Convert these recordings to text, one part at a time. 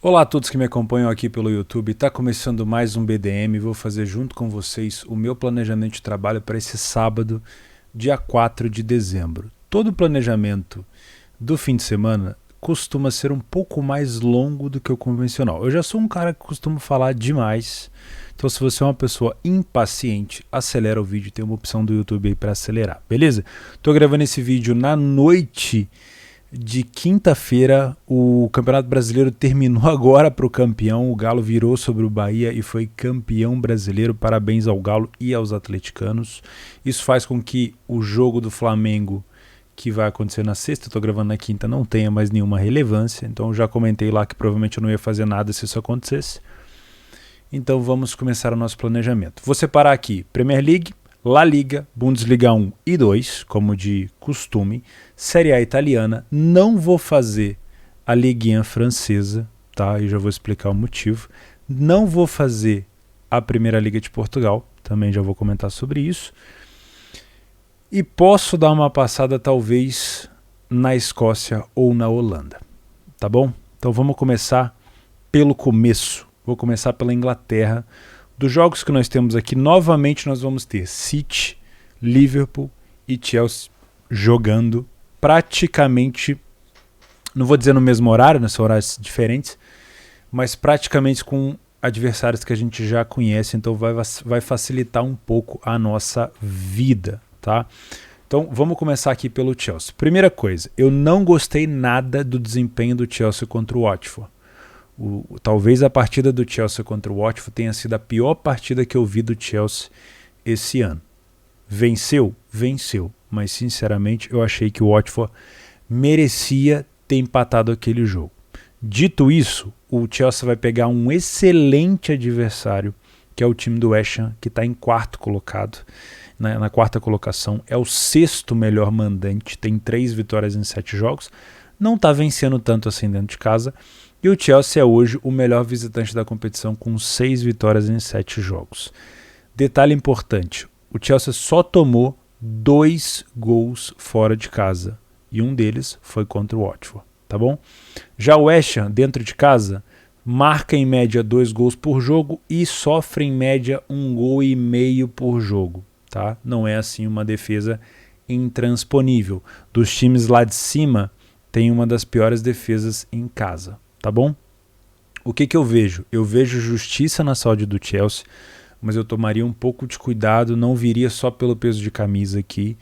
Olá a todos que me acompanham aqui pelo YouTube, está começando mais um BDM, vou fazer junto com vocês o meu planejamento de trabalho para esse sábado, dia 4 de dezembro. Todo o planejamento do fim de semana costuma ser um pouco mais longo do que o convencional. Eu já sou um cara que costuma falar demais, então se você é uma pessoa impaciente, acelera o vídeo, tem uma opção do YouTube aí para acelerar, beleza? Estou gravando esse vídeo na noite de quinta-feira. O Campeonato Brasileiro terminou agora para o campeão. O Galo virou sobre o Bahia e foi campeão brasileiro. Parabéns ao Galo e aos atleticanos. Isso faz com que o jogo do Flamengo, que vai acontecer na sexta, estou gravando na quinta, não tenha mais nenhuma relevância. Então eu já comentei lá que provavelmente eu não ia fazer nada se isso acontecesse. Então vamos começar o nosso planejamento. Vou separar aqui Premier League, La Liga, Bundesliga 1 e 2, como de costume, Série A italiana. Não vou fazer a Ligue 1 francesa, tá? E já vou explicar o motivo. Não vou fazer a Primeira Liga de Portugal, também já vou comentar sobre isso. E posso dar uma passada talvez na Escócia ou na Holanda, tá bom? Então vamos começar pelo começo. Vou começar pela Inglaterra. Dos jogos que nós temos aqui, novamente nós vamos ter City, Liverpool e Chelsea jogando praticamente, não vou dizer no mesmo horário, né, são horários diferentes, mas praticamente com adversários que a gente já conhece, então vai facilitar um pouco a nossa vida, tá? Então vamos começar aqui pelo Chelsea. Primeira coisa, eu não gostei nada do desempenho do Chelsea contra o Watford. Talvez a partida do Chelsea contra o Watford tenha sido a pior partida que eu vi do Chelsea esse ano. Venceu? Venceu. Mas sinceramente eu achei que o Watford merecia ter empatado aquele jogo. Dito isso, o Chelsea vai pegar um excelente adversário, que é o time do West Ham, que está em quarto colocado, na quarta colocação. É o sexto melhor mandante, tem 3 vitórias em 7 jogos. Não está vencendo tanto assim dentro de casa. E o Chelsea é hoje o melhor visitante da competição com 6 vitórias em 7 jogos. Detalhe importante, o Chelsea só tomou 2 gols fora de casa e um deles foi contra o Watford, tá bom? Já o West Ham, dentro de casa, marca em média 2 gols por jogo e sofre em média 1,5 gol por jogo, tá? Não é assim uma defesa intransponível. Dos times lá de cima, tem uma das piores defesas em casa. Tá bom? O que eu vejo? Eu vejo justiça na saúde do Chelsea, mas eu tomaria um pouco de cuidado, não viria só pelo peso de camisa aqui,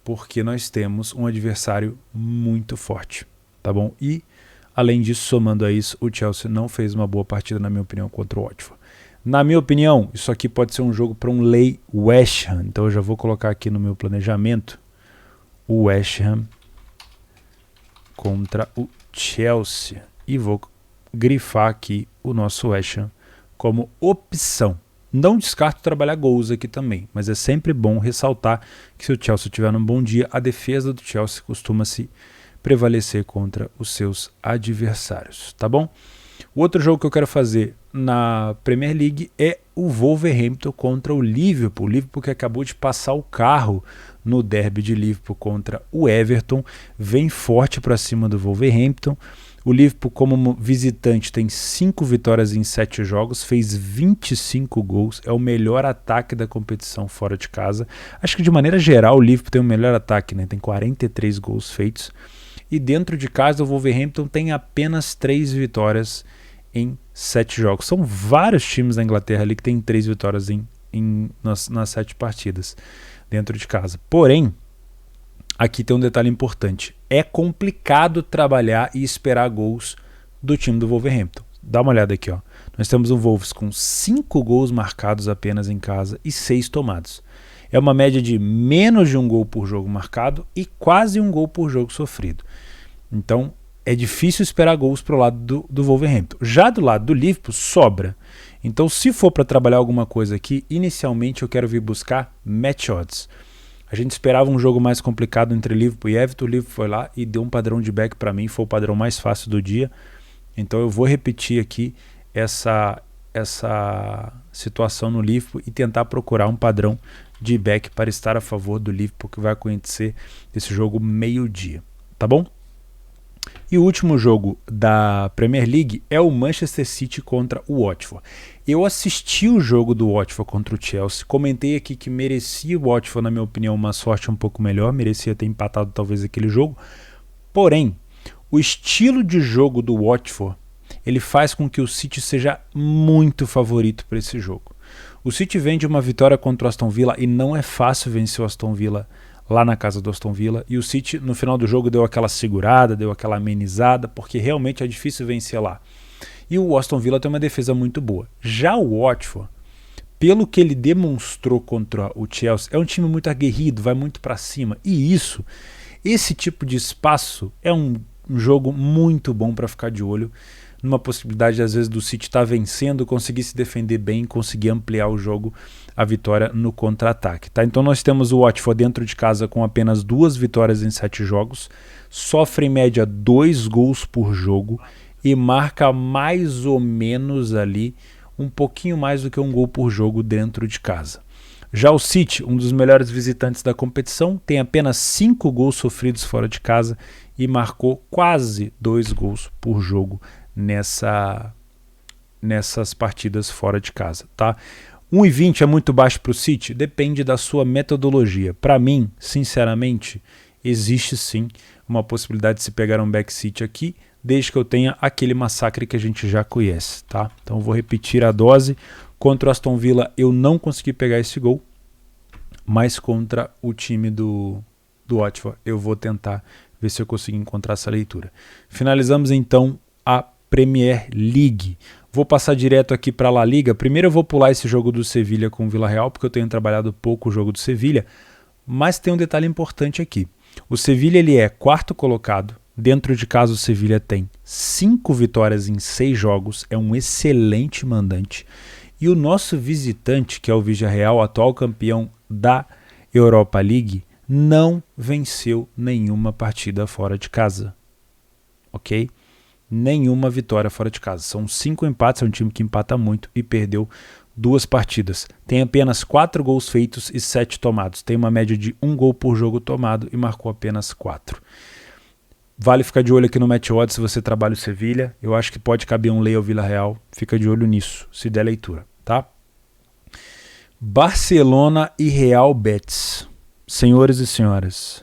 porque nós temos um adversário muito forte, tá bom? E, além disso, somando a isso, o Chelsea não fez uma boa partida, na minha opinião, contra o Watford. Na minha opinião, isso aqui pode ser um jogo para um lei West Ham, então eu já vou colocar aqui no meu planejamento o West Ham contra o Chelsea. E vou grifar aqui o nosso West Ham como opção. Não descarto trabalhar gols aqui também, mas é sempre bom ressaltar que se o Chelsea tiver num bom dia, a defesa do Chelsea costuma se prevalecer contra os seus adversários, tá bom? O outro jogo que eu quero fazer na Premier League é o Wolverhampton contra o Liverpool. O Liverpool que acabou de passar o carro no derby de Liverpool contra o Everton, vem forte para cima do Wolverhampton. O Liverpool, como visitante, tem 5 vitórias em 7 jogos, fez 25 gols, é o melhor ataque da competição fora de casa. Acho que de maneira geral o Liverpool tem o melhor ataque, né? Tem 43 gols feitos. E dentro de casa o Wolverhampton tem apenas 3 vitórias em 7 jogos. São vários times da Inglaterra ali que tem 3 vitórias nas 7 partidas dentro de casa. Porém, aqui tem um detalhe importante. É complicado trabalhar e esperar gols do time do Wolverhampton. Dá uma olhada aqui, ó. Nós temos um Wolves com 5 gols marcados apenas em casa e 6 tomados. É uma média de menos de 1 gol por jogo marcado e quase 1 gol por jogo sofrido. Então, é difícil esperar gols para o lado do Wolverhampton. Já do lado do Liverpool, sobra. Então, se for para trabalhar alguma coisa aqui, inicialmente eu quero vir buscar match odds. A gente esperava um jogo mais complicado entre Liverpool e Everton. O Liverpool foi lá e deu um padrão de back para mim, foi o padrão mais fácil do dia. Então eu vou repetir aqui essa situação no Liverpool e tentar procurar um padrão de back para estar a favor do Liverpool, que vai acontecer esse jogo meio-dia, tá bom? E o último jogo da Premier League é o Manchester City contra o Watford. Eu assisti o jogo do Watford contra o Chelsea, comentei aqui que merecia o Watford, na minha opinião, uma sorte um pouco melhor, merecia ter empatado talvez aquele jogo. Porém, o estilo de jogo do Watford, ele faz com que o City seja muito favorito para esse jogo. O City vem de uma vitória contra o Aston Villa e não é fácil vencer o Aston Villa lá na casa do Aston Villa, e o City no final do jogo deu aquela segurada, deu aquela amenizada, porque realmente é difícil vencer lá. E o Aston Villa tem uma defesa muito boa. Já o Watford, pelo que ele demonstrou contra o Chelsea, é um time muito aguerrido, vai muito para cima, e esse tipo de espaço é um jogo muito bom para ficar de olho, numa possibilidade às vezes do City estar vencendo, conseguir se defender bem, conseguir ampliar o jogo, a vitória no contra-ataque. Tá? Então nós temos o Watford dentro de casa com apenas 2 vitórias em 7 jogos, sofre em média 2 gols por jogo e marca mais ou menos ali um pouquinho mais do que um gol por jogo dentro de casa. Já o City, um dos melhores visitantes da competição, tem apenas 5 gols sofridos fora de casa e marcou quase 2 gols por jogo nessas partidas fora de casa. Tá? 1,20 é muito baixo para o City? Depende da sua metodologia. Para mim, sinceramente, existe sim uma possibilidade de se pegar um back City aqui, desde que eu tenha aquele massacre que a gente já conhece. Tá? Então vou repetir a dose. Contra o Aston Villa eu não consegui pegar esse gol, mas contra o time do Watford eu vou tentar ver se eu consigo encontrar essa leitura. Finalizamos então a Premier League. Vou passar direto aqui para a La Liga. Primeiro eu vou pular esse jogo do Sevilha com o Villarreal, porque eu tenho trabalhado pouco o jogo do Sevilha, mas tem um detalhe importante aqui. O Sevilha ele é 4º colocado, dentro de casa o Sevilha tem 5 vitórias em 6 jogos, é um excelente mandante, e o nosso visitante, que é o Villarreal, atual campeão da Europa League, não venceu nenhuma partida fora de casa, ok? Nenhuma vitória fora de casa. São 5 empates, é um time que empata muito e perdeu 2 partidas. Tem apenas 4 gols feitos e 7 tomados. Tem uma média de 1 gol por jogo tomado e marcou apenas 4. Vale ficar de olho aqui no Match Odds se você trabalha o Sevilha. Eu acho que pode caber um lei ao Villarreal. Fica de olho nisso, se der leitura, tá? Barcelona e Real Betis. Senhores e senhoras,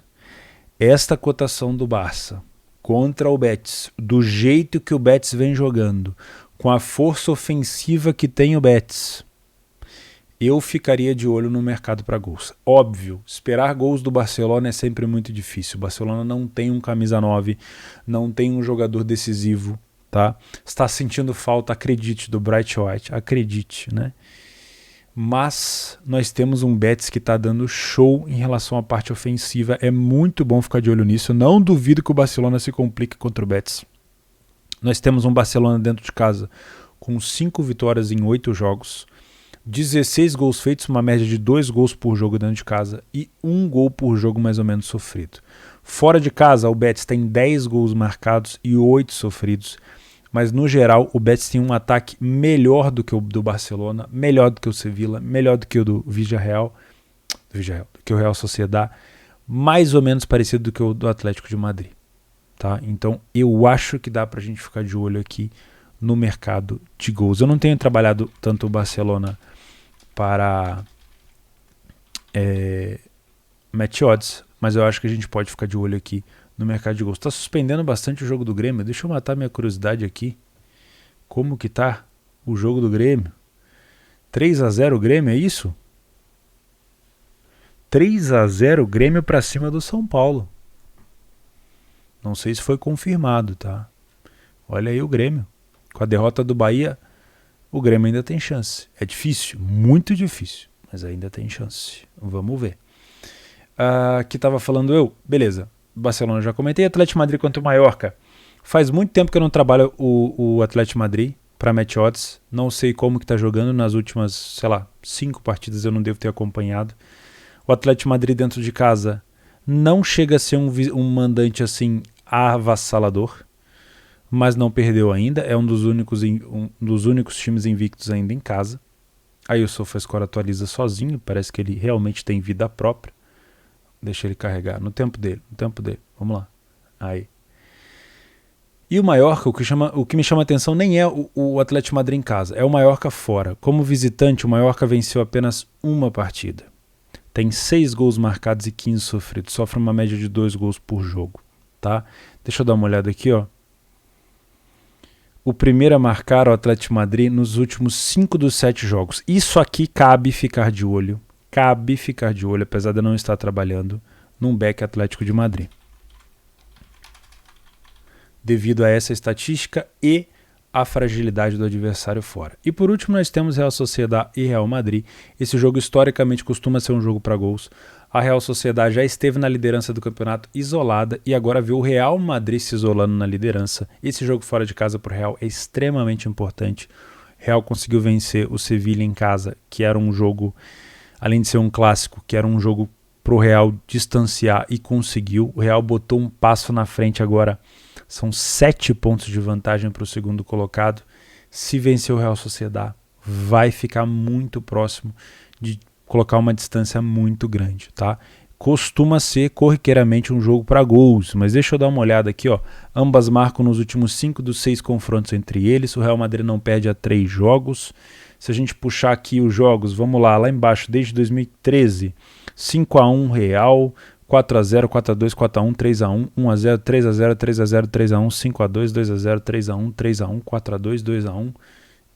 esta cotação do Barça contra o Betis, do jeito que o Betis vem jogando, com a força ofensiva que tem o Betis, eu ficaria de olho no mercado para gols. Óbvio, esperar gols do Barcelona é sempre muito difícil. O Barcelona não tem um camisa 9, não tem um jogador decisivo, tá? Está sentindo falta, acredite, do Bright White, acredite, né? Mas nós temos um Betis que está dando show em relação à parte ofensiva. É muito bom ficar de olho nisso. Não duvido que o Barcelona se complique contra o Betis. Nós temos um Barcelona dentro de casa com 5 vitórias em 8 jogos, 16 gols feitos, uma média de 2 gols por jogo dentro de casa e 1 gol por jogo mais ou menos sofrido. Fora de casa, o Betis tem 10 gols marcados e 8 sofridos. Mas no geral o Betis tem um ataque melhor do que o do Barcelona, melhor do que o Sevilla, melhor do que o do Villarreal, do que o Real Sociedad, mais ou menos parecido do que o do Atlético de Madrid. Tá? Então eu acho que dá pra gente ficar de olho aqui no mercado de gols. Eu não tenho trabalhado tanto o Barcelona para match odds, mas eu acho que a gente pode ficar de olho aqui no mercado de gols. Está suspendendo bastante o jogo do Grêmio. Deixa eu matar minha curiosidade aqui. Como que tá o jogo do Grêmio? 3-0 o Grêmio, é isso? 3-0 o Grêmio para cima do São Paulo. Não sei se foi confirmado, tá? Olha aí o Grêmio. Com a derrota do Bahia, o Grêmio ainda tem chance. É difícil, muito difícil, mas ainda tem chance. Vamos ver. Que estava falando eu? Beleza. Barcelona já comentei. Atlético Madrid contra o Mallorca. Faz muito tempo que eu não trabalho o Atlético Madrid para match odds. Não sei como que tá jogando nas últimas, sei lá, 5 partidas eu não devo ter acompanhado. O Atlético Madrid dentro de casa não chega a ser um mandante assim avassalador, mas não perdeu ainda. É um dos únicos times invictos ainda em casa. Aí o SofaScore atualiza sozinho. Parece que ele realmente tem vida própria. Deixa ele carregar no tempo dele. Vamos lá. Aí. E o Mallorca, o que me chama a atenção nem é o Atlético de Madrid em casa, é o Mallorca fora. Como visitante, o Mallorca venceu apenas uma partida. Tem 6 gols marcados e 15 sofridos. Sofre uma média de 2 gols por jogo. Tá? Deixa eu dar uma olhada aqui. Ó. O primeiro a marcar é o Atlético de Madrid nos últimos 5 dos 7 jogos. Isso aqui cabe ficar de olho. Cabe ficar de olho, apesar de eu não estar trabalhando num back Atlético de Madrid. Devido a essa estatística e a fragilidade do adversário fora. E por último nós temos Real Sociedad e Real Madrid. Esse jogo historicamente costuma ser um jogo para gols. A Real Sociedad já esteve na liderança do campeonato isolada e agora vê o Real Madrid se isolando na liderança. Esse jogo fora de casa para o Real é extremamente importante. O Real conseguiu vencer o Sevilla em casa, que era um jogo, além de ser um clássico, que era um jogo para o Real distanciar e conseguiu. O Real botou um passo na frente agora. São 7 pontos de vantagem para o segundo colocado. Se vencer o Real Sociedad, vai ficar muito próximo de colocar uma distância muito grande, tá? Costuma ser corriqueiramente um jogo para gols, mas deixa eu dar uma olhada aqui, ó. Ambas marcam nos últimos 5 dos 6 confrontos entre eles. O Real Madrid não perde a 3 jogos. Se a gente puxar aqui os jogos, vamos lá embaixo, desde 2013, 5-1 Real, 4-0, 4-2, 4-1, 3-1, 1-0, 3-0, 3-0, 3-1, 5-2, 2-0, 3-1, 3-1, 4-2, 2-1.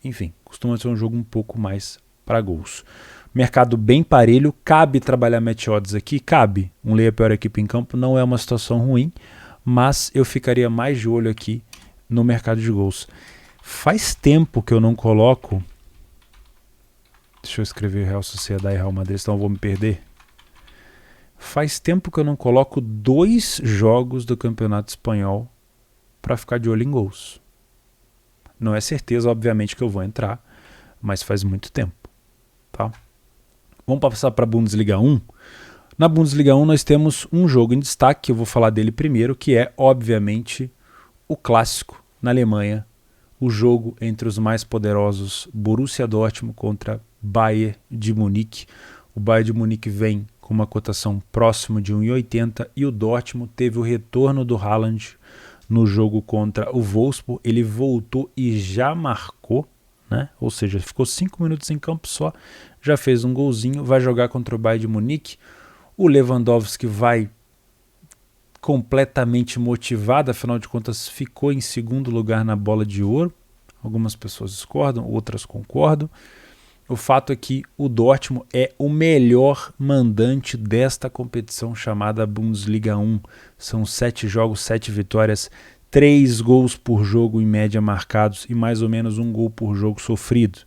Enfim, costuma ser um jogo um pouco mais para gols. Mercado bem parelho, cabe trabalhar match odds aqui? Cabe. Um lei a pior equipe em campo não é uma situação ruim, mas eu ficaria mais de olho aqui no mercado de gols. Faz tempo que eu não coloco... Deixa eu escrever Real Sociedad e Real Madrid, senão eu vou me perder. Faz tempo que eu não coloco 2 jogos do Campeonato Espanhol para ficar de olho em gols. Não é certeza, obviamente, que eu vou entrar, mas faz muito tempo. Tá? Vamos passar para a Bundesliga 1. Na Bundesliga 1 nós temos um jogo em destaque, eu vou falar dele primeiro, que é, obviamente, o clássico na Alemanha, o jogo entre os mais poderosos Borussia Dortmund contra Bayern de Munique. O Bayern de Munique vem com uma cotação próxima de 1,80 e o Dortmund teve o retorno do Haaland no jogo contra o Wolfsburg. Ele voltou e já marcou, né? Ou seja, ficou 5 minutos em campo só, já fez um golzinho, vai jogar contra o Bayern de Munique. O Lewandowski vai completamente motivado, afinal de contas ficou em segundo lugar na bola de ouro. Algumas pessoas discordam, outras concordam. O fato é que o Dortmund é o melhor mandante desta competição chamada Bundesliga 1. São 7 jogos, 7 vitórias, 3 gols por jogo em média marcados e mais ou menos 1 gol por jogo sofrido.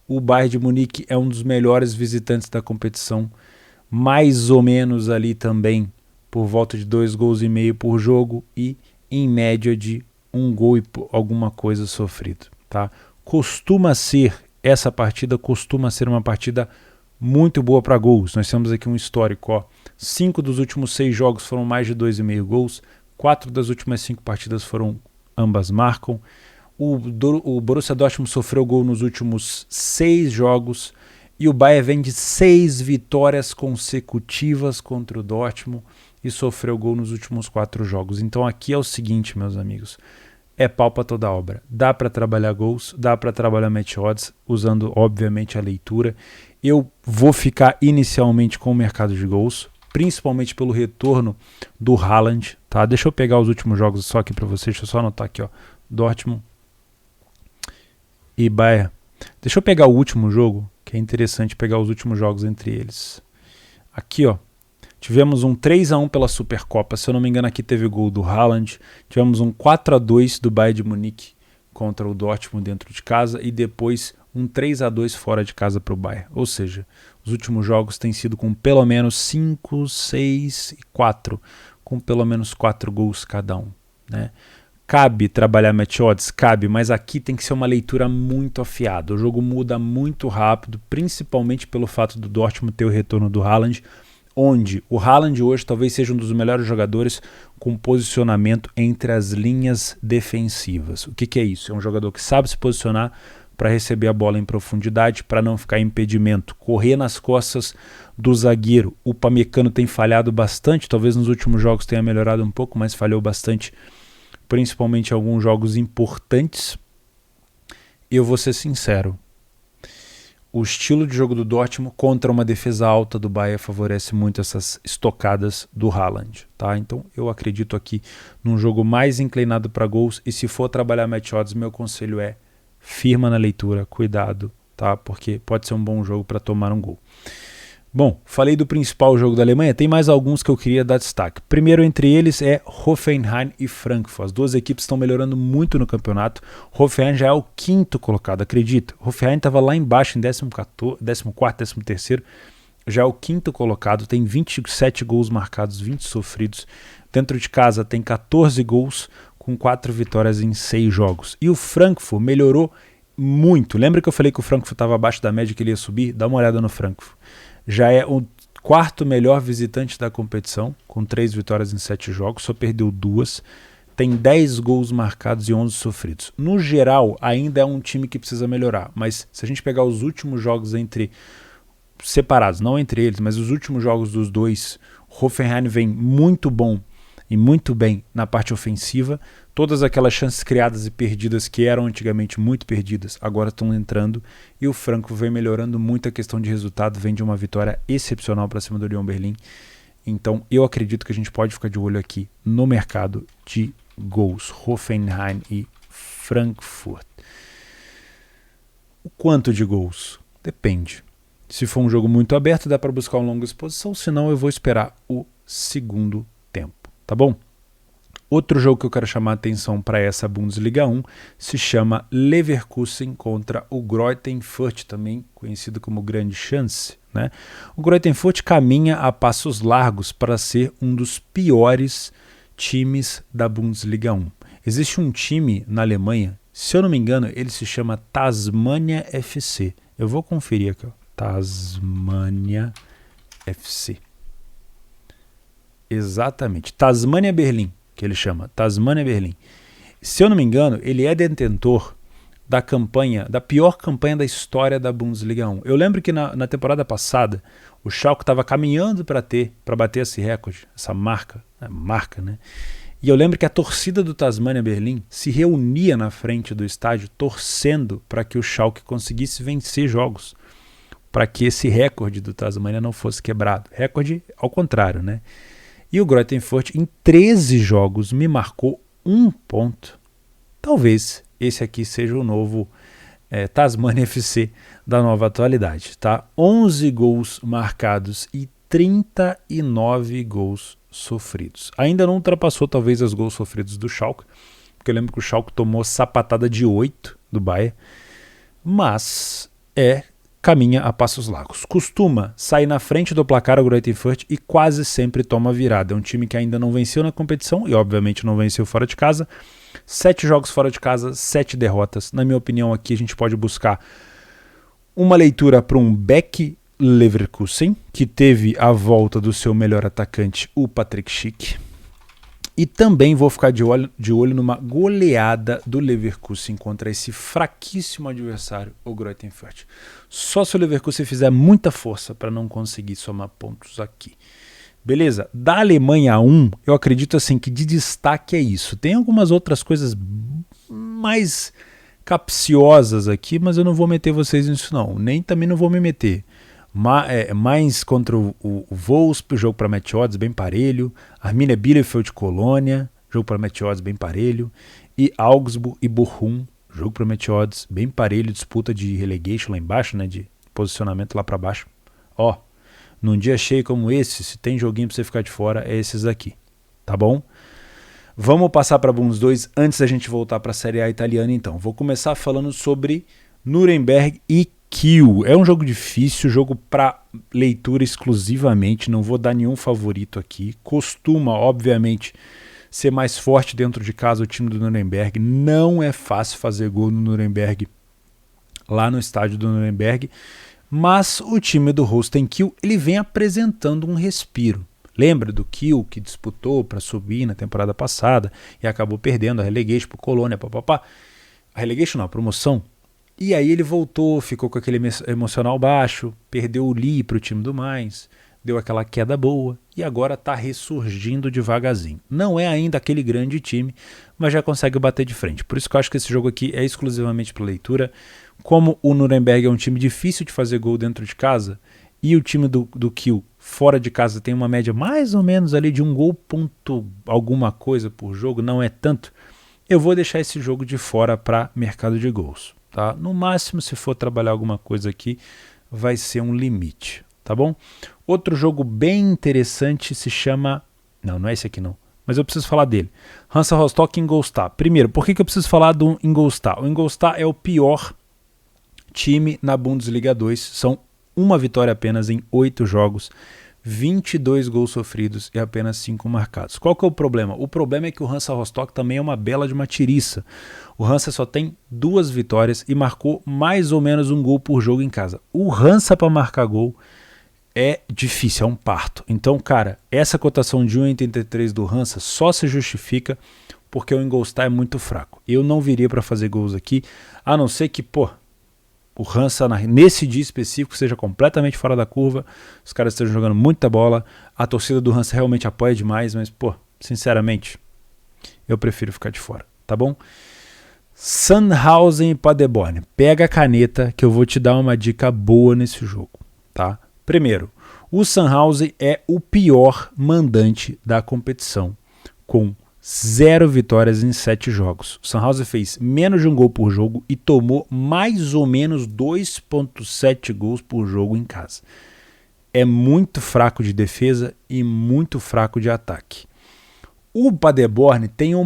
O Bayern de Munique é um dos melhores visitantes da competição, mais ou menos ali também por volta de 2 gols e meio por jogo e em média de 1 gol e alguma coisa sofrido. Tá? Essa partida costuma ser uma partida muito boa para gols. Nós temos aqui um histórico. Ó. 5 dos últimos 6 jogos foram mais de 2,5 gols. 4 das últimas 5 partidas foram ambas marcam. O Borussia Dortmund sofreu gol nos últimos 6 jogos. E o Bayern vem de 6 vitórias consecutivas contra o Dortmund e sofreu gol nos últimos 4 jogos. Então aqui é o seguinte, meus amigos. É pau para toda obra. Dá para trabalhar gols, dá para trabalhar match odds, usando, obviamente, a leitura. Eu vou ficar inicialmente com o mercado de gols, principalmente pelo retorno do Haaland. Tá? Deixa eu pegar os últimos jogos só aqui para vocês. Deixa eu só anotar aqui. Ó. Dortmund e Bayern. Deixa eu pegar o último jogo, que é interessante pegar os últimos jogos entre eles. Aqui, ó. Tivemos um 3-1 pela Supercopa, se eu não me engano aqui teve gol do Haaland. Tivemos um 4-2 do Bayern de Munique contra o Dortmund dentro de casa e depois um 3-2 fora de casa para o Bayern. Ou seja, os últimos jogos têm sido com pelo menos 5, 6 e 4, com pelo menos 4 gols cada um. Né? Cabe trabalhar match odds? Cabe, mas aqui tem que ser uma leitura muito afiada. O jogo muda muito rápido, principalmente pelo fato do Dortmund ter o retorno do Haaland, onde o Haaland hoje talvez seja um dos melhores jogadores com posicionamento entre as linhas defensivas. O que é isso? É um jogador que sabe se posicionar para receber a bola em profundidade, para não ficar em impedimento, correr nas costas do zagueiro. O Upamecano tem falhado bastante, talvez nos últimos jogos tenha melhorado um pouco, mas falhou bastante principalmente em alguns jogos importantes. Eu vou ser sincero, o estilo de jogo do Dortmund contra uma defesa alta do Bayern favorece muito essas estocadas do Haaland, tá? Então eu acredito aqui num jogo mais inclinado para gols, e se for trabalhar match odds, meu conselho é firma na leitura, cuidado, tá? Porque pode ser um bom jogo para tomar um gol. Bom, falei do principal jogo da Alemanha, tem mais alguns que eu queria dar destaque. Primeiro entre eles é Hoffenheim e Frankfurt. As duas equipes estão melhorando muito no campeonato. Hoffenheim já é o 5º colocado, acredita? Hoffenheim estava lá embaixo em 14º, 13º, já é o 5º colocado, tem 27 gols marcados, 20 sofridos. Dentro de casa tem 14 gols, com 4 vitórias em 6 jogos. E o Frankfurt melhorou muito. Lembra que eu falei que o Frankfurt estava abaixo da média, que ele ia subir? Dá uma olhada no Frankfurt. Já é o 4º melhor visitante da competição, com 3 vitórias em 7 jogos, só perdeu 2, tem 10 gols marcados e 11 sofridos. No geral, ainda é um time que precisa melhorar, mas se a gente pegar os últimos jogos separados, não entre eles, mas os últimos jogos dos dois, Hoffenheim vem muito bom e muito bem na parte ofensiva. Todas aquelas chances criadas e perdidas que eram antigamente muito perdidas, agora estão entrando, e o Frankfurt vem melhorando muito a questão de resultado, vem de uma vitória excepcional para cima do Union Berlin. Então eu acredito que a gente pode ficar de olho aqui no mercado de gols, Hoffenheim e Frankfurt. O quanto de gols? Depende. Se for um jogo muito aberto, dá para buscar uma longa exposição, senão eu vou esperar o segundo tempo, tá bom? Outro jogo que eu quero chamar a atenção para essa Bundesliga 1 se chama Leverkusen contra o Greuther Fürth, também conhecido como Grande Chance, né? O Greuther Fürth caminha a passos largos para ser um dos piores times da Bundesliga 1. Existe um time na Alemanha, se eu não me engano, ele se chama Tasmania FC. Eu vou conferir aqui, ó. Tasmania FC. Exatamente, Tasmania Berlim, que ele chama, Tasmania Berlim. Se eu não me engano, ele é detentor da pior campanha da história da Bundesliga 1. Eu lembro que na temporada passada, o Schalke estava caminhando para bater esse recorde, essa marca, né? E eu lembro que a torcida do Tasmania Berlim se reunia na frente do estádio torcendo para que o Schalke conseguisse vencer jogos, para que esse recorde do Tasmania não fosse quebrado. Recorde ao contrário, né? E o Greuther Fürth, em 13 jogos, me marcou 1 ponto. Talvez esse aqui seja o novo Tasmania FC da nova atualidade, tá? 11 gols marcados e 39 gols sofridos. Ainda não ultrapassou, talvez, os gols sofridos do Schalke, porque eu lembro que o Schalke tomou sapatada de 8 do Bayern, mas caminha a passos largos. Costuma sair na frente do placar o Greuther Fürth e quase sempre toma virada. É um time que ainda não venceu na competição e obviamente não venceu fora de casa. 7 jogos fora de casa, 7 derrotas. Na minha opinião, aqui a gente pode buscar uma leitura para um Beck Leverkusen, que teve a volta do seu melhor atacante, o Patrick Schick. E também vou ficar de olho numa goleada do Leverkusen contra esse fraquíssimo adversário, o Greuther Fürth. Só se o Leverkusen fizer muita força para não conseguir somar pontos aqui. Beleza? Da Alemanha 1, eu acredito assim que de destaque é isso. Tem algumas outras coisas mais capciosas aqui, mas eu não vou meter vocês nisso não. Nem também não vou me meter. Mais contra o Wolfsburg, jogo para match odds bem parelho. Arminia Bielefeld Colônia, jogo para match odds bem parelho. E Augsburg e Bochum, jogo para match odds bem parelho, disputa de relegation lá embaixo, né, de posicionamento lá para baixo. Ó, num dia cheio como esse, se tem joguinho para você ficar de fora, é esses aqui, tá bom? Vamos passar para Bundes 2 antes da gente voltar para a Série A italiana então. Vou começar falando sobre Nuremberg e Kiel. É um jogo difícil, jogo para leitura exclusivamente, não vou dar nenhum favorito aqui. Costuma, obviamente, ser mais forte dentro de casa o time do Nuremberg. Não é fácil fazer gol no Nuremberg, lá no estádio do Nuremberg, mas o time do Holstein Kiel, ele vem apresentando um respiro. Lembra do Kiel que disputou para subir na temporada passada e acabou perdendo a relegation para o Colônia, papapá. A relegation não, a promoção. E aí ele voltou, ficou com aquele emocional baixo, perdeu o Lee para o time do Mainz, deu aquela queda boa e agora está ressurgindo devagarzinho. Não é ainda aquele grande time, mas já consegue bater de frente. Por isso que eu acho que esse jogo aqui é exclusivamente para leitura. Como o Nuremberg é um time difícil de fazer gol dentro de casa e o time do Kiel fora de casa tem uma média mais ou menos ali de um gol ponto alguma coisa por jogo, não é tanto, eu vou deixar esse jogo de fora para mercado de gols. Tá? No máximo, se for trabalhar alguma coisa aqui, vai ser um limite. Tá bom? Outro jogo bem interessante se chama... Não é esse aqui não. Mas eu preciso falar dele. Hansa Rostock e Ingolstadt. Primeiro, por que eu preciso falar do Ingolstadt? O Ingolstadt é o pior time na Bundesliga 2. São uma vitória apenas em 8 jogos. 22 gols sofridos e apenas 5 marcados. Qual que é o problema? O problema é que o Hansa Rostock também é uma bela de uma tiriça. O Hansa só tem 2 vitórias e marcou mais ou menos um gol por jogo em casa. O Hansa para marcar gol é difícil, é um parto. Então, cara, essa cotação de 1,83 do Hansa só se justifica porque o Ingolstadt é muito fraco. Eu não viria para fazer gols aqui, a não ser que, o Hansa, nesse dia específico, seja completamente fora da curva, os caras estejam jogando muita bola, a torcida do Hansa realmente apoia demais, mas, sinceramente, eu prefiro ficar de fora, tá bom? Sandhausen e Paderborn. Pega a caneta que eu vou te dar uma dica boa nesse jogo, tá? Primeiro, o Sandhausen é o pior mandante da competição, com 0 vitórias em 7 jogos. O Sandhausen fez menos de um gol por jogo e tomou mais ou menos 2,7 gols por jogo em casa. É muito fraco de defesa e muito fraco de ataque. O Paderborn tem a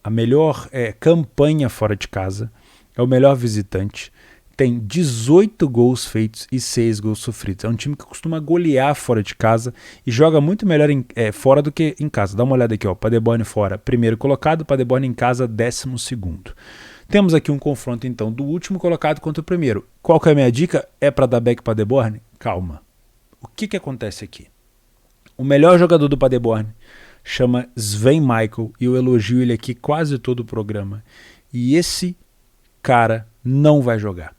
melhor campanha fora de casa, é o melhor visitante. Tem 18 gols feitos e 6 gols sofridos. É um time que costuma golear fora de casa e joga muito melhor fora do que em casa. Dá uma olhada aqui, ó. Paderborn fora, primeiro colocado, Paderborn em casa, 12º. Temos aqui um confronto, então, do último colocado contra o primeiro. Qual que é a minha dica? É para dar back Paderborn? Calma. O que acontece aqui? O melhor jogador do Paderborn chama Sven Michael e eu elogio ele aqui quase todo o programa. E esse cara não vai jogar.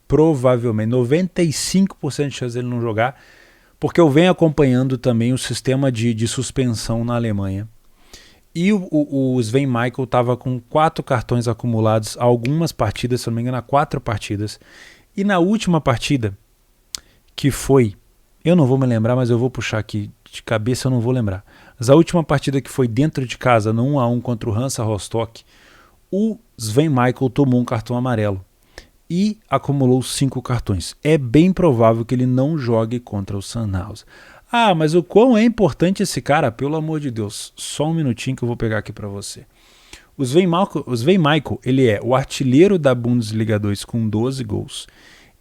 Provavelmente, 95% de chance dele não jogar, porque eu venho acompanhando também o sistema de suspensão na Alemanha. E o Sven Michael estava com 4 cartões acumulados a algumas partidas, se não me engano, 4 partidas. E na última partida, que foi, eu não vou me lembrar, mas eu vou puxar aqui de cabeça, eu não vou lembrar. Mas a última partida que foi dentro de casa, no 1-1 contra o Hansa Rostock, o Sven Michael tomou um cartão amarelo e acumulou 5 cartões. É bem provável que ele não jogue contra o Sandhausen. Ah, mas o quão é importante esse cara? Pelo amor de Deus, só um minutinho que eu vou pegar aqui para você. O Sven Michael, ele é o artilheiro da Bundesliga 2 com 12 gols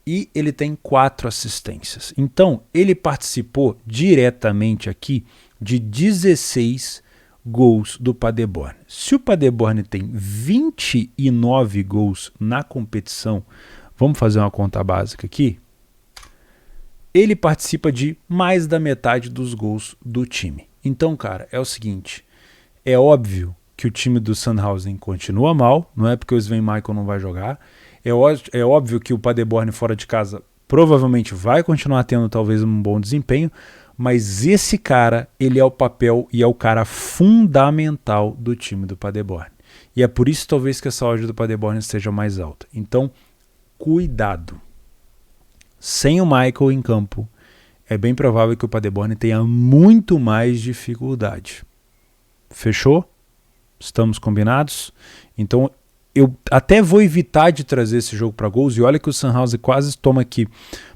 e ele tem 4 assistências. Então, ele participou diretamente aqui de 16 gols do Paderborn. Se o Paderborn tem 29 gols na competição, vamos fazer uma conta básica aqui, ele participa de mais da metade dos gols do time. Então, cara, é o seguinte, é óbvio que o time do Sandhausen continua mal, não é porque o Sven Michael não vai jogar, é óbvio que o Paderborn fora de casa provavelmente vai continuar tendo talvez um bom desempenho, mas esse cara, ele é o papel e é o cara fundamental do time do Paderborn. E é por isso talvez que essa odd do Paderborn esteja mais alta. Então, cuidado. Sem o Michael em campo, é bem provável que o Paderborn tenha muito mais dificuldade. Fechou? Estamos combinados? Então, eu até vou evitar de trazer esse jogo para gols. E olha que o Sandhausen quase toma aqui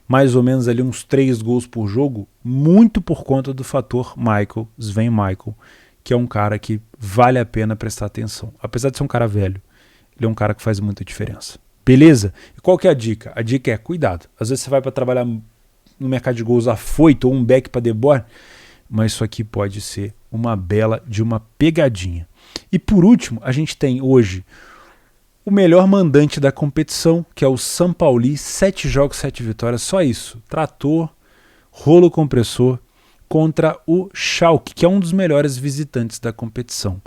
mais ou menos ali uns 3 gols por jogo, muito por conta do fator Sven Michael, que é um cara que vale a pena prestar atenção. Apesar de ser um cara velho, ele é um cara que faz muita diferença. Beleza? E qual que é a dica? A dica é cuidado. Às vezes você vai para trabalhar no mercado de gols afoito ou um back para Paderborn, mas isso aqui pode ser uma bela de uma pegadinha. E por último, a gente tem hoje o melhor mandante da competição, que é o São Paulo, 7 jogos, 7 vitórias, só isso. Trator, rolo compressor, contra o Schalke, que é um dos melhores visitantes da competição.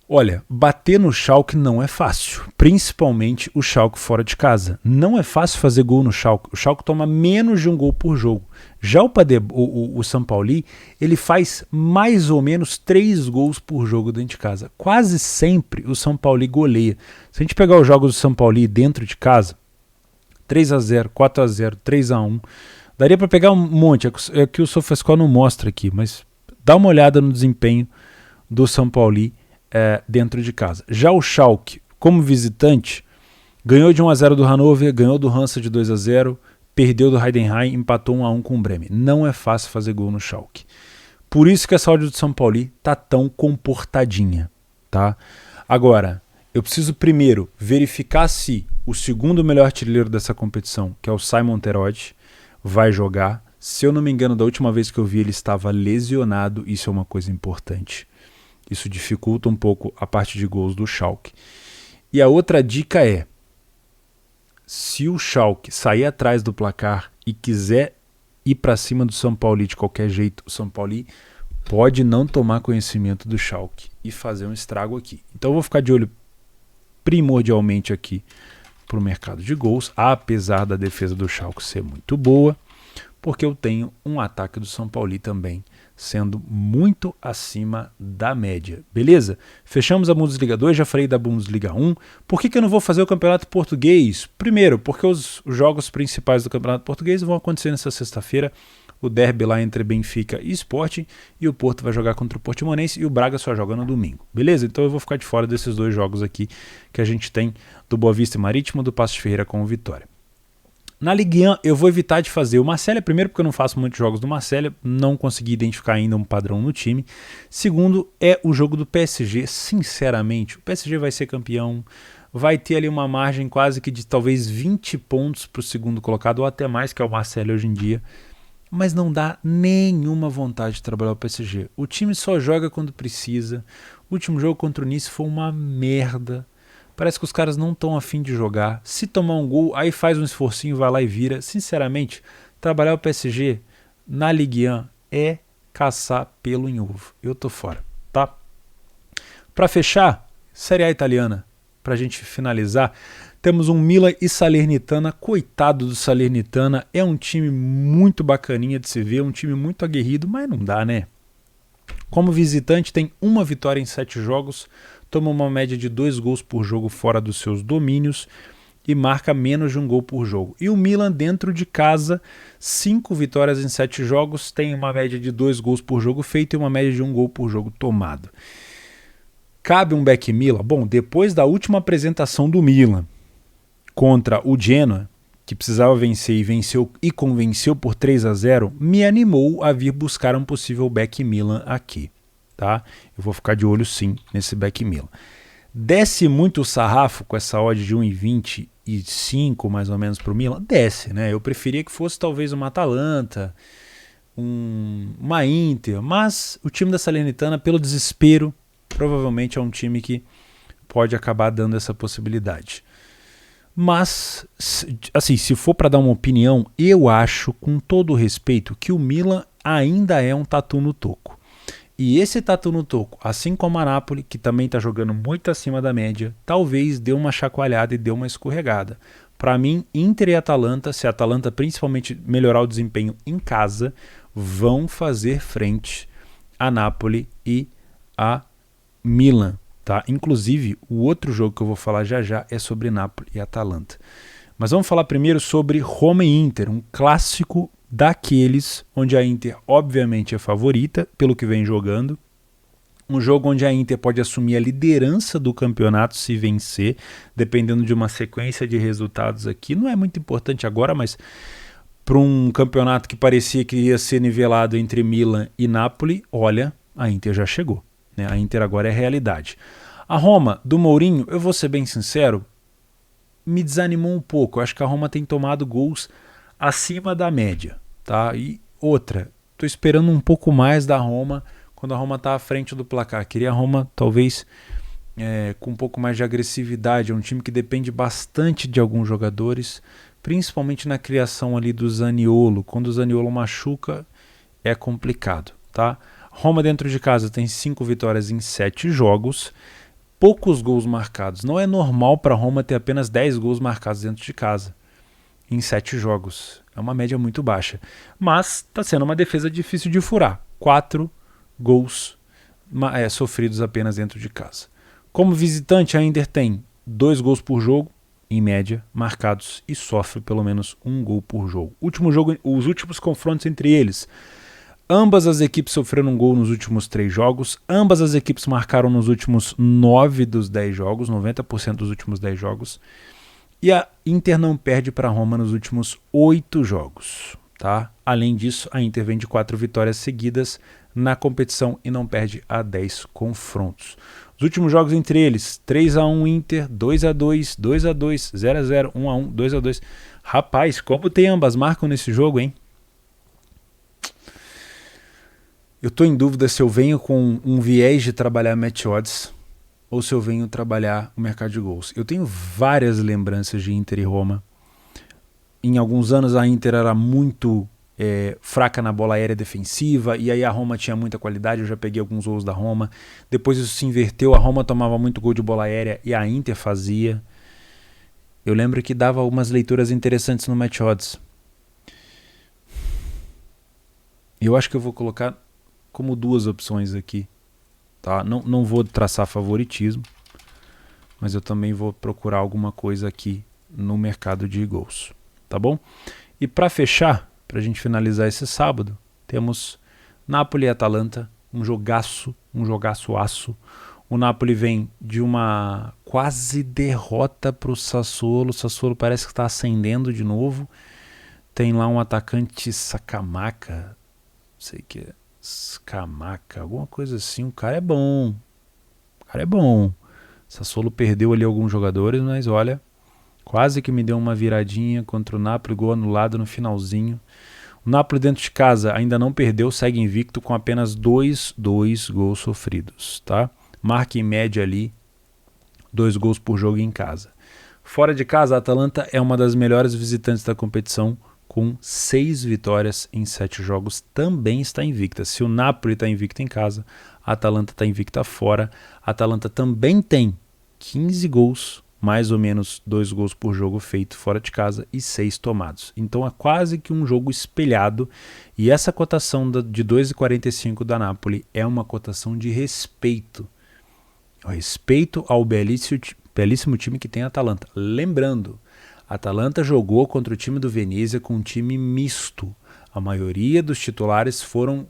Olha, bater no Schalke não é fácil, principalmente o Schalke fora de casa. Não é fácil fazer gol no Schalke. O Schalke toma menos de um gol por jogo. Já o São Paulo, ele faz mais ou menos 3 gols por jogo dentro de casa. Quase sempre o São Paulo goleia. Se a gente pegar os jogos do São Paulo dentro de casa, 3-0, 4-0, 3-1, daria para pegar um monte. É que o SofaScore não mostra aqui, mas dá uma olhada no desempenho do São Paulo dentro de casa. Já o Schalke, como visitante, ganhou de 1-0 do Hannover, ganhou do Hansa de 2-0, perdeu do Heidenheim, empatou 1-1 com o Bremen. Não é fácil fazer gol no Schalke. Por isso que a saúde do São Paulo tá tão comportadinha, tá? Agora, eu preciso primeiro verificar se o segundo melhor artilheiro dessa competição, que é o Simon Terodde, vai jogar. Se eu não me engano, da última vez que eu vi ele estava lesionado, isso é uma coisa importante. Isso dificulta um pouco a parte de gols do Schalke. E a outra dica é, se o Schalke sair atrás do placar e quiser ir para cima do São Paulo de qualquer jeito, o São Paulo pode não tomar conhecimento do Schalke e fazer um estrago aqui. Então eu vou ficar de olho primordialmente aqui para o mercado de gols, apesar da defesa do Schalke ser muito boa, porque eu tenho um ataque do São Paulo também sendo muito acima da média. Beleza? Fechamos a Bundesliga 2, já falei da Bundesliga 1. Por que eu não vou fazer o Campeonato Português? Primeiro, porque os jogos principais do Campeonato Português vão acontecer nessa sexta-feira. O derby lá entre Benfica e Sporting, e o Porto vai jogar contra o Portimonense e o Braga só joga no domingo. Beleza? Então eu vou ficar de fora desses 2 jogos aqui que a gente tem do Boa Vista e Marítimo, do Paços de Ferreira com o Vitória. Na Ligue 1 eu vou evitar de fazer o Marselha, primeiro porque eu não faço muitos jogos do Marselha, não consegui identificar ainda um padrão no time. Segundo, é o jogo do PSG, sinceramente, o PSG vai ser campeão, vai ter ali uma margem quase que de talvez 20 pontos para o segundo colocado, ou até mais, que é o Marselha hoje em dia, mas não dá nenhuma vontade de trabalhar o PSG. O time só joga quando precisa, o último jogo contra o Nice foi uma merda. Parece que os caras não estão afim de jogar. Se tomar um gol, aí faz um esforcinho, vai lá e vira. Sinceramente, trabalhar o PSG na Ligue 1 é caçar pelo em ovo. Eu tô fora, tá? Para fechar, Série A italiana, pra gente finalizar, temos um Milan e Salernitana. Coitado do Salernitana, é um time muito bacaninha de se ver, um time muito aguerrido, mas não dá, né? Como visitante, tem uma vitória em 7 jogos, toma uma média de 2 gols por jogo fora dos seus domínios e marca menos de um gol por jogo. E o Milan, dentro de casa, 5 vitórias em 7 jogos, tem uma média de 2 gols por jogo feito e uma média de 1 gol por jogo tomado. Cabe um back Milan? Bom, depois da última apresentação do Milan contra o Genoa, que precisava vencer e venceu e convenceu por 3-0, me animou a vir buscar um possível back Milan aqui. Tá? Eu vou ficar de olho sim nesse back Milan. Desce muito o sarrafo com essa odd de 1,25 mais ou menos para o Milan? Desce, né? Eu preferia que fosse talvez uma Atalanta, uma Inter, mas o time da Salernitana, pelo desespero, provavelmente é um time que pode acabar dando essa possibilidade. Mas, assim, se for para dar uma opinião, eu acho, com todo o respeito, que o Milan ainda é um tatu no toco. E esse tatu no toco, assim como a Napoli, que também está jogando muito acima da média, talvez dê uma chacoalhada e dê uma escorregada. Para mim, Inter e Atalanta, se a Atalanta principalmente melhorar o desempenho em casa, vão fazer frente a Napoli e a Milan. Tá? Inclusive, o outro jogo que eu vou falar já já é sobre Napoli e Atalanta. Mas vamos falar primeiro sobre Roma e Inter, um clássico daqueles onde a Inter obviamente é favorita pelo que vem jogando. Um jogo onde a Inter pode assumir a liderança do campeonato se vencer, dependendo de uma sequência de resultados aqui. Não é muito importante agora, mas para um campeonato que parecia que ia ser nivelado entre Milan e Napoli, olha, a Inter já chegou. A Inter agora é realidade. A Roma, do Mourinho, eu vou ser bem sincero, me desanimou um pouco. Eu acho que a Roma tem tomado gols acima da média. Tá? E outra, estou esperando um pouco mais da Roma quando a Roma está à frente do placar. Queria a Roma talvez com um pouco mais de agressividade. É um time que depende bastante de alguns jogadores, principalmente na criação ali do Zaniolo. Quando o Zaniolo machuca, é complicado. Tá? Roma dentro de casa tem 5 vitórias em 7 jogos, poucos gols marcados. Não é normal para a Roma ter apenas 10 gols marcados dentro de casa em 7 jogos. É uma média muito baixa. Mas está sendo uma defesa difícil de furar. 4 gols sofridos apenas dentro de casa. Como visitante, a Inter tem 2 gols por jogo, em média, marcados, e sofre pelo menos 1 gol por jogo. Os últimos confrontos entre eles. Ambas as equipes sofreram um gol nos últimos 3 jogos. Ambas as equipes marcaram nos últimos 9 dos 10 jogos, 90% dos últimos 10 jogos. E a Inter não perde para a Roma nos últimos 8 jogos. Tá? Além disso, a Inter vem de 4 vitórias seguidas na competição e não perde a 10 confrontos. Os últimos jogos entre eles, 3-1 Inter, 2-2, 2-2, 0-0, 1-1, 2-2. Rapaz, como tem ambas marcam nesse jogo, hein? Eu tô em dúvida se eu venho com um viés de trabalhar match odds ou se eu venho trabalhar o mercado de gols. Eu tenho várias lembranças de Inter e Roma. Em alguns anos a Inter era muito fraca na bola aérea defensiva, e aí a Roma tinha muita qualidade. Eu já peguei alguns gols da Roma. Depois isso se inverteu, a Roma tomava muito gol de bola aérea e a Inter fazia. Eu lembro que dava algumas leituras interessantes no match odds. Eu acho que eu vou colocar como 2 opções aqui. Tá? Não vou traçar favoritismo, mas eu também vou procurar alguma coisa aqui no mercado de gols. Tá bom? E para fechar, para a gente finalizar esse sábado, temos Napoli e Atalanta, um jogaço-aço. O Napoli vem de uma quase derrota para o Sassuolo. O Sassuolo parece que está ascendendo de novo. Tem lá um atacante Scamacca, não sei o que é, Scamacca, alguma coisa assim. O cara é bom. O Sassuolo perdeu ali alguns jogadores, mas olha, quase que me deu uma viradinha contra o Napoli, gol anulado no finalzinho. O Napoli dentro de casa ainda não perdeu, segue invicto com apenas 2 gols sofridos. Tá? Marca em média ali 2 gols por jogo em casa. Fora de casa, a Atalanta é uma das melhores visitantes da competição, com 6 vitórias em 7 jogos, também está invicta. Se o Napoli está invicto em casa, a Atalanta está invicta fora. A Atalanta também tem 15 gols, mais ou menos 2 gols por jogo feito fora de casa e 6 tomados. Então é quase que um jogo espelhado, e essa cotação de 2,45 da Napoli é uma cotação de respeito. Respeito ao belíssimo time que tem a Atalanta. Lembrando, a Atalanta jogou contra o time do Venezia com um time misto. A maioria dos titulares foram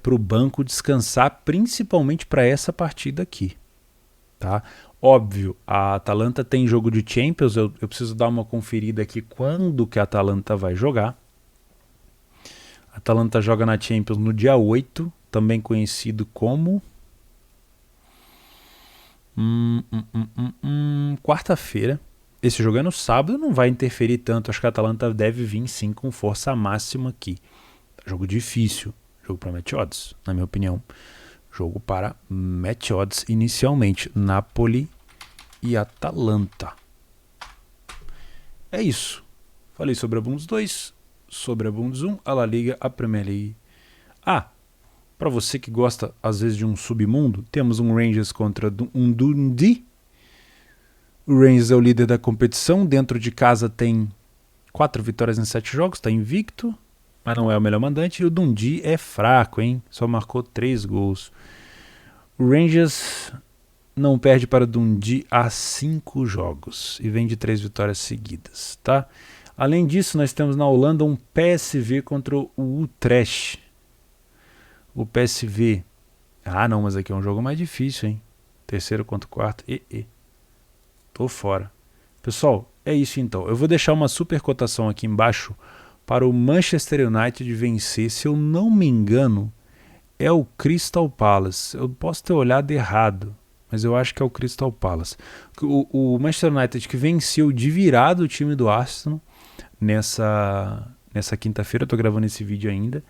para o banco descansar, principalmente para essa partida aqui. Tá? Óbvio, a Atalanta tem jogo de Champions, eu preciso dar uma conferida aqui quando que a Atalanta vai jogar. A Atalanta joga na Champions no dia 8, também conhecido como quarta-feira. Esse jogo é no sábado, não vai interferir tanto. Acho que a Atalanta deve vir sim com força máxima aqui. Jogo difícil, jogo para match odds, na minha opinião. Jogo para match odds inicialmente. Napoli e Atalanta. É isso. Falei sobre a Bundes 2, sobre a Bundes 1, a La Liga, a Premier League. Para você que gosta às vezes de um submundo, temos um Rangers contra um Dundee. O Rangers é o líder da competição, dentro de casa tem 4 vitórias em 7 jogos, está invicto, mas não é o melhor mandante. E o Dundee é fraco, hein? Só marcou 3 gols. O Rangers não perde para o Dundee há 5 jogos e vem de 3 vitórias seguidas, tá? Além disso, nós temos na Holanda um PSV contra o Utrecht. O PSV... não, mas aqui é um jogo mais difícil, hein? Terceiro contra o quarto. Tô fora. Pessoal, é isso então. Eu vou deixar uma super cotação aqui embaixo para o Manchester United vencer. Se eu não me engano, é o Crystal Palace. Eu posso ter olhado errado, mas eu acho que é o Crystal Palace. O Manchester United que venceu de virada o time do Arsenal nessa quinta-feira, eu tô gravando esse vídeo ainda,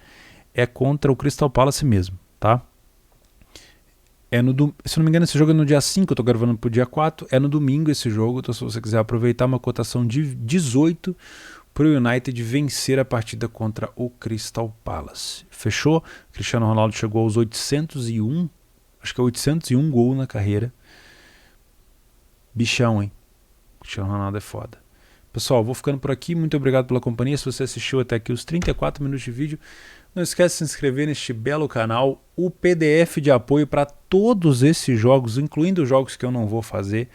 é contra o Crystal Palace mesmo, tá? Se não me engano, esse jogo é no dia 5, eu tô gravando pro dia 4, é no domingo esse jogo, então se você quiser aproveitar, uma cotação de 18 pro United vencer a partida contra o Crystal Palace. Fechou? Cristiano Ronaldo chegou aos 801, acho que é 801 gol na carreira, Bichão, hein? Cristiano Ronaldo é foda. Pessoal, vou ficando por aqui. Muito obrigado pela companhia. Se você assistiu até aqui os 34 minutos de vídeo, não esquece de se inscrever neste belo canal. O PDF de apoio para todos esses jogos, incluindo os jogos que eu não vou fazer,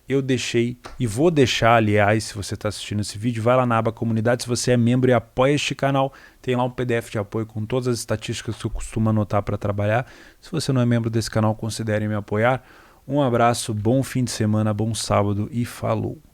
eu deixei e vou deixar, aliás, se você está assistindo esse vídeo, vai lá na aba comunidade, se você é membro e apoia este canal, tem lá um PDF de apoio com todas as estatísticas que eu costumo anotar para trabalhar. Se você não é membro desse canal, considere me apoiar. Um abraço, bom fim de semana, bom sábado e falou!